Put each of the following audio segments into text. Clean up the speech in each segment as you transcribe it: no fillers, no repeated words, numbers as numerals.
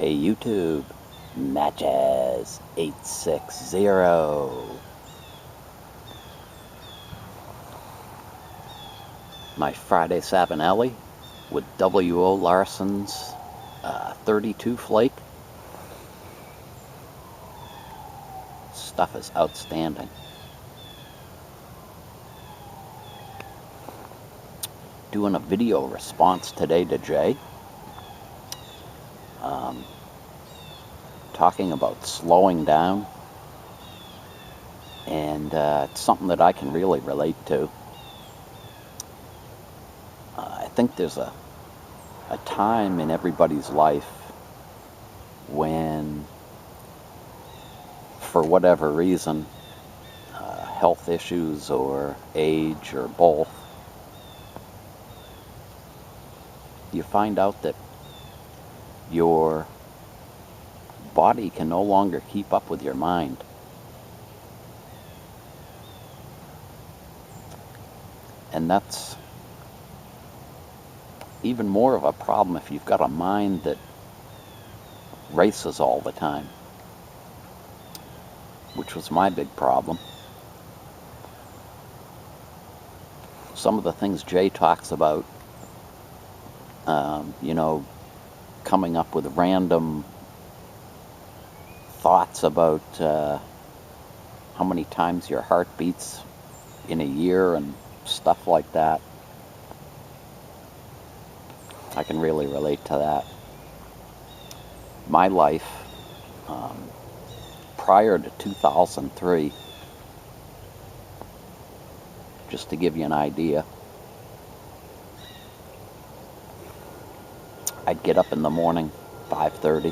Hey YouTube, Matches 860. My Friday Savinelli with W.O. Larson's 32 flake. Stuff is outstanding. Doing a video response today to Jay. Talking about slowing down, and it's something that I can really relate to. I think there's a time in everybody's life when, for whatever reason, health issues or age or both, you find out that your body can no longer keep up with your mind. And that's even more of a problem if you've got a mind that races all the time, which was my big problem. Some of the things Jay talks about, coming up with random thoughts about how many times your heart beats in a year and stuff like that. I can really relate to that. My life, prior to 2003, just to give you an idea, I'd get up in the morning, 5:30,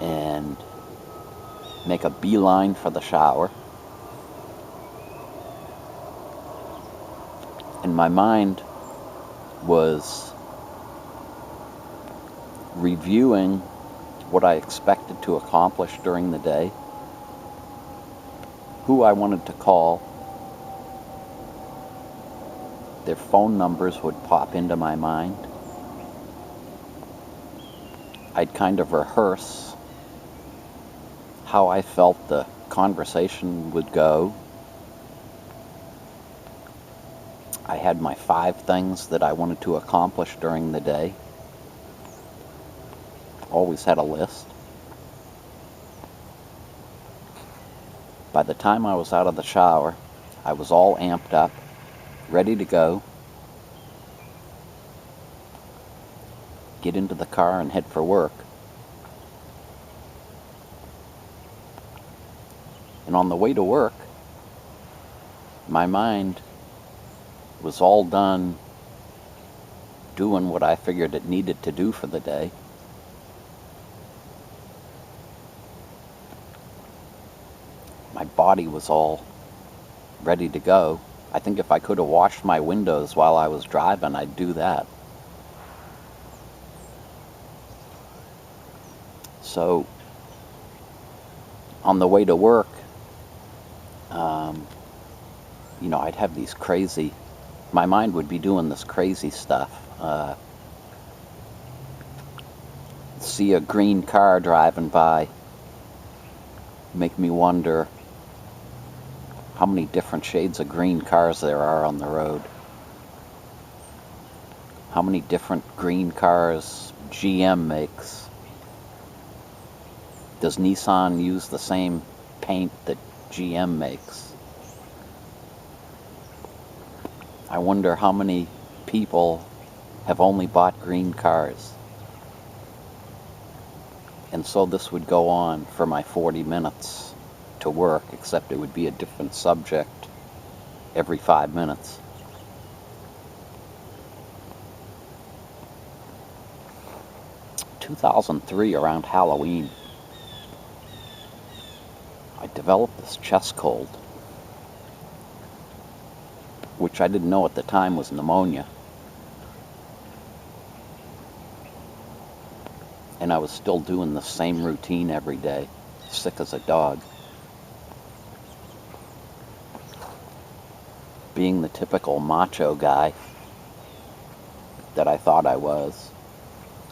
and make a beeline for the shower. And my mind was reviewing what I expected to accomplish during the day, who I wanted to call. Their phone numbers would pop into my mind. I'd kind of rehearse how I felt the conversation would go. I had my 5 things that I wanted to accomplish during the day. Always had a list. By the time I was out of the shower, I was all amped up, ready to go, get into the car and head for work. And on the way to work, my mind was all done doing what I figured it needed to do for the day. My body was all ready to go. I think if I could have washed my windows while I was driving, I'd do that. So, on the way to work, I'd have these crazy, my mind would be doing this crazy stuff. See a green car driving by, make me wonder how many different shades of green cars there are on the road. How many different green cars GM makes. Does Nissan use the same paint that GM makes? I wonder how many people have only bought green cars. And so this would go on for my 40 minutes to work, except it would be a different subject every 5 minutes. In 2003, around Halloween, I developed this chest cold, which I didn't know at the time was pneumonia. And I was still doing the same routine every day, sick as a dog. Being the typical macho guy that I thought I was.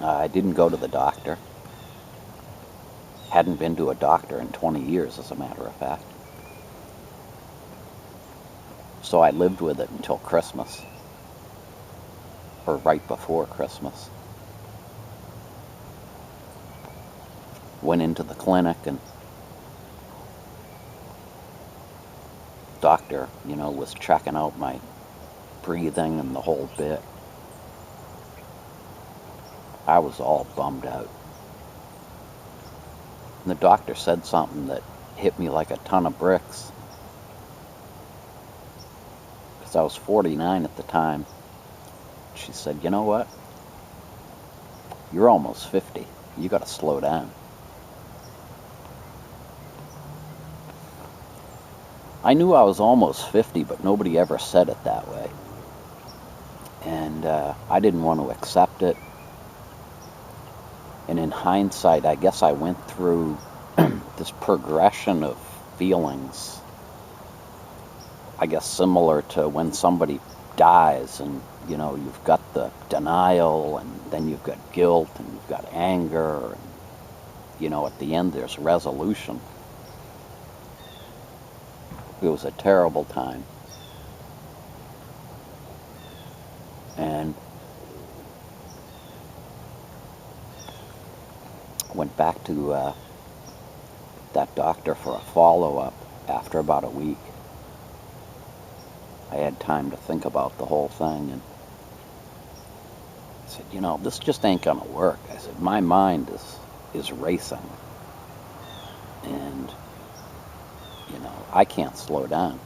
I didn't go to the doctor. Hadn't been to a doctor in 20 years, as a matter of fact. So I lived with it until Christmas, or right before Christmas. Went into the clinic, and doctor, was checking out my breathing and the whole bit. I was all bummed out. And the doctor said something that hit me like a ton of bricks. Because I was 49 at the time. She said, "You know what? You're almost 50. You got to slow down." I knew I was almost 50, but nobody ever said it that way. And I didn't want to accept it. And in hindsight, I guess I went through this progression of feelings, I guess similar to when somebody dies, and you've got the denial, and then you've got guilt, and you've got anger, and at the end there's resolution. It was a terrible time. And went back to that doctor for a follow-up after about a week. I had time to think about the whole thing, and I said, this just ain't gonna work. I said, my mind is racing, and I can't slow down.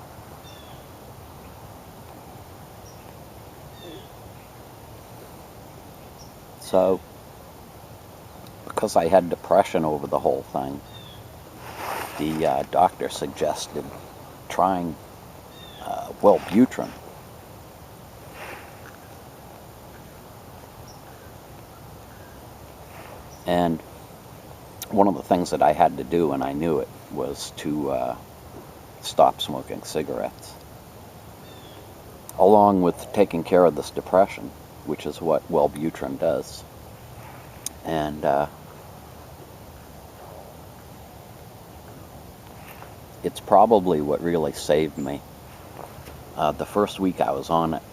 So, because I had depression over the whole thing, the doctor suggested trying Wellbutrin. And one of the things that I had to do, and I knew it, was to stop smoking cigarettes, along with taking care of this depression, which is what Wellbutrin does. And it's probably what really saved me. The first week I was on it,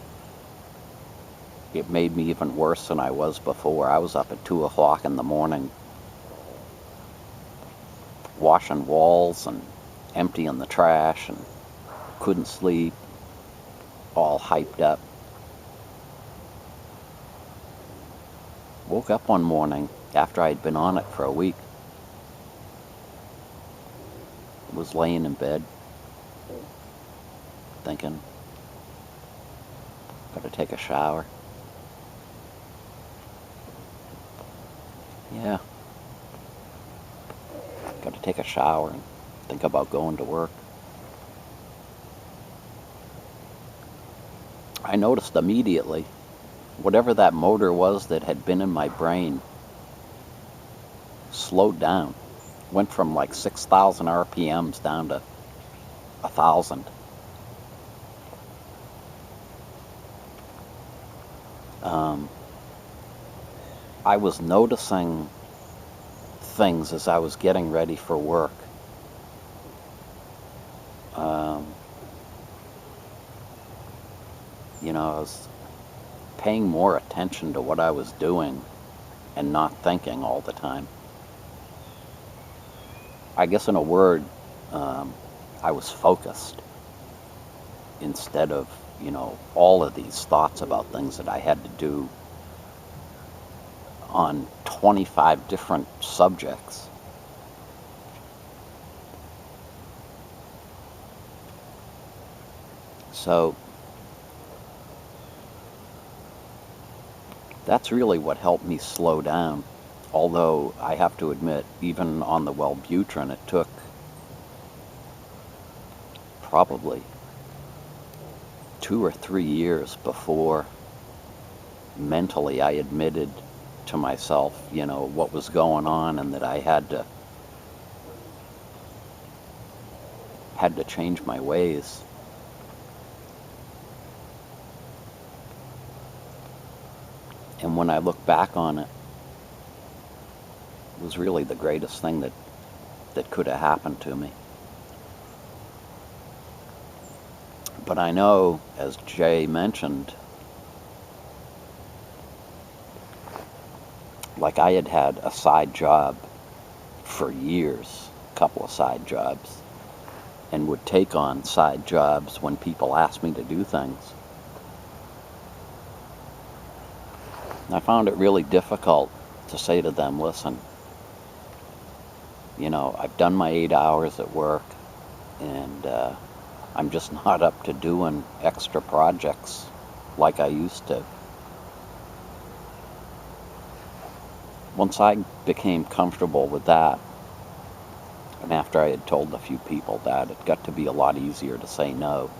it made me even worse than I was before. I was up at 2 o'clock in the morning, washing walls and emptying the trash, and couldn't sleep, all hyped up. Woke up one morning after I'd been on it for a week. Was laying in bed thinking, gotta take a shower. Yeah, gotta take a shower and think about going to work. I noticed immediately whatever that motor was that had been in my brain slowed down. Went from like 6,000 RPMs down to 1,000. I was noticing things as I was getting ready for work. I was paying more attention to what I was doing and not thinking all the time. I guess in a word, I was focused instead of, all of these thoughts about things that I had to do on 25 different subjects. So that's really what helped me slow down. Although I have to admit, even on the Wellbutrin, it took probably 2 or 3 years before mentally I admitted to myself, what was going on, and that I had to change my ways. And when I look back on it, was really the greatest thing that could have happened to me. But I know, as Jay mentioned, like I had had a side job for years, a couple of side jobs, and would take on side jobs when people asked me to do things. And I found it really difficult to say to them, listen, you know, I've done my 8 hours at work, and I'm just not up to doing extra projects like I used to. Once I became comfortable with that, and after I had told a few people that, it got to be a lot easier to say no.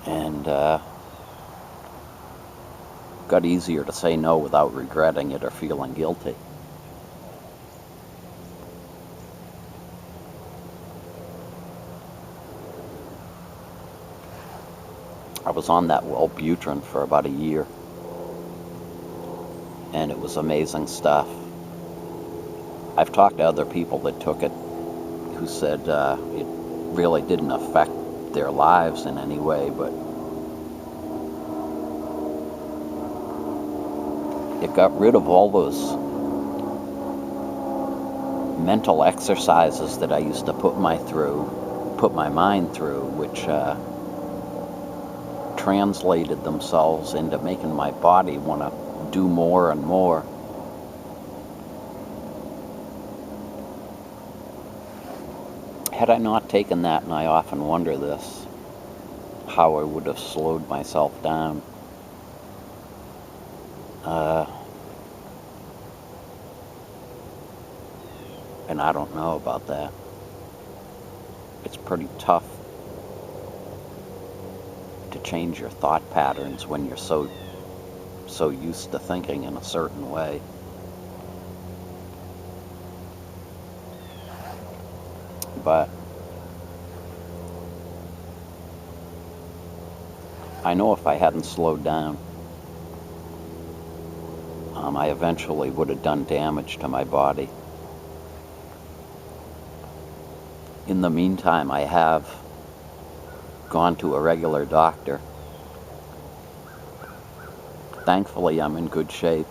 And got easier to say no without regretting it or feeling guilty. I was on that Wellbutrin for about a year, and it was amazing stuff. I've talked to other people that took it who said it really didn't affect their lives in any way, but it got rid of all those mental exercises that I used to put my mind through, which translated themselves into making my body want to do more and more. Had I not taken that, and I often wonder this, how I would have slowed myself down. And I don't know about that. It's pretty tough to change your thought patterns when you're so used to thinking in a certain way. But I know if I hadn't slowed down, I eventually would have done damage to my body. In the meantime, I have gone to a regular doctor. Thankfully, I'm in good shape.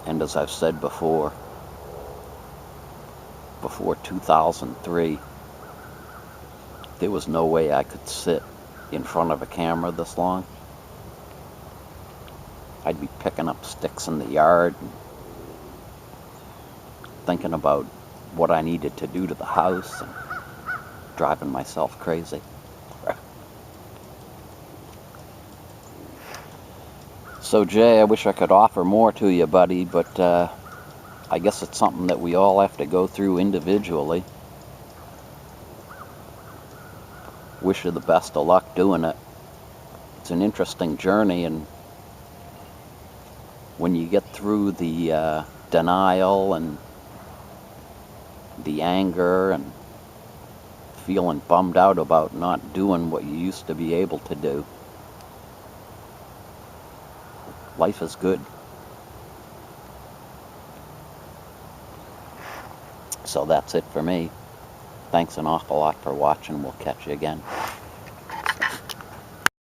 And as I've said before 2003, there was no way I could sit in front of a camera this long. I'd be picking up sticks in the yard and thinking about what I needed to do to the house and driving myself crazy. So Jay, I wish I could offer more to you, buddy, but I guess it's something that we all have to go through individually. Wish you the best of luck doing it. It's an interesting journey, and when you get through the denial and the anger and feeling bummed out about not doing what you used to be able to do, life is good. So that's it for me. Thanks an awful lot for watching. We'll catch you again.